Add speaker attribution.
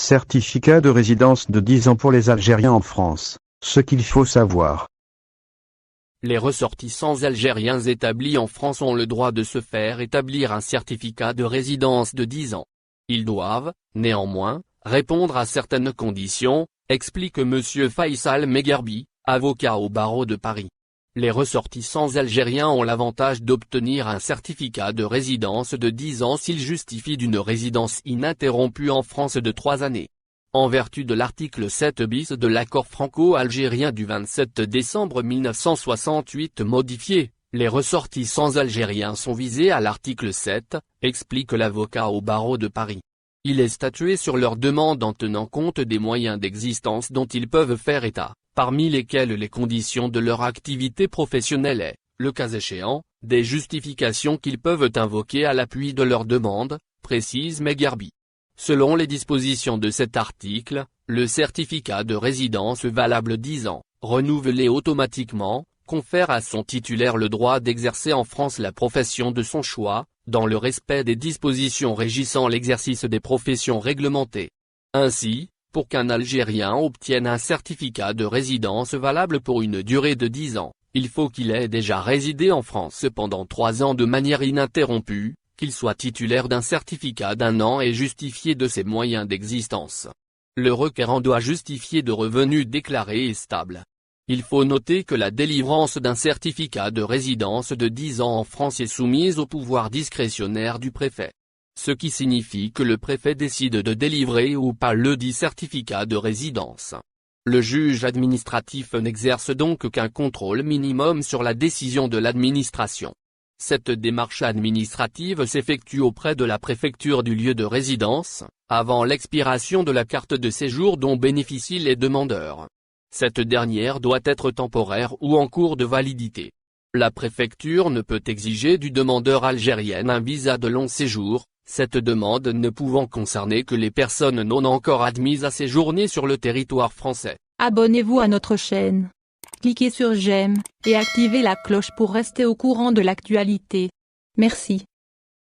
Speaker 1: Certificat de résidence de 10 ans pour les Algériens en France, ce qu'il faut savoir.
Speaker 2: Les ressortissants algériens établis en France ont le droit de se faire établir un certificat de résidence de 10 ans. Ils doivent, néanmoins, répondre à certaines conditions, explique M. Faisal Megherbi, avocat au barreau de Paris. Les ressortissants algériens ont l'avantage d'obtenir un certificat de résidence de 10 ans s'ils justifient d'une résidence ininterrompue en France de 3 années. En vertu de l'article 7 bis de l'accord franco-algérien du 27 décembre 1968 modifié, les ressortissants algériens sont visés à l'article 7, explique l'avocat au barreau de Paris. Il est statué sur leur demande en tenant compte des moyens d'existence dont ils peuvent faire état, parmi lesquels les conditions de leur activité professionnelle et, le cas échéant, des justifications qu'ils peuvent invoquer à l'appui de leur demande, précise Megherbi. Selon les dispositions de cet article, le certificat de résidence valable 10 ans, renouvelé automatiquement, confère à son titulaire le droit d'exercer en France la profession de son choix, dans le respect des dispositions régissant l'exercice des professions réglementées. Ainsi, pour qu'un Algérien obtienne un certificat de résidence valable pour une durée de 10 ans, il faut qu'il ait déjà résidé en France pendant 3 ans de manière ininterrompue, qu'il soit titulaire d'un certificat d'1 an et justifié de ses moyens d'existence. Le requérant doit justifier de revenus déclarés et stables. Il faut noter que la délivrance d'un certificat de résidence de 10 ans en France est soumise au pouvoir discrétionnaire du préfet. Ce qui signifie que le préfet décide de délivrer ou pas le dit certificat de résidence. Le juge administratif n'exerce donc qu'un contrôle minimum sur la décision de l'administration. Cette démarche administrative s'effectue auprès de la préfecture du lieu de résidence, avant l'expiration de la carte de séjour dont bénéficient les demandeurs. Cette dernière doit être temporaire ou en cours de validité. La préfecture ne peut exiger du demandeur algérien un visa de long séjour, cette demande ne pouvant concerner que les personnes non encore admises à séjourner sur le territoire français.
Speaker 3: Abonnez-vous à notre chaîne. Cliquez sur j'aime, et activez la cloche pour rester au courant de l'actualité. Merci.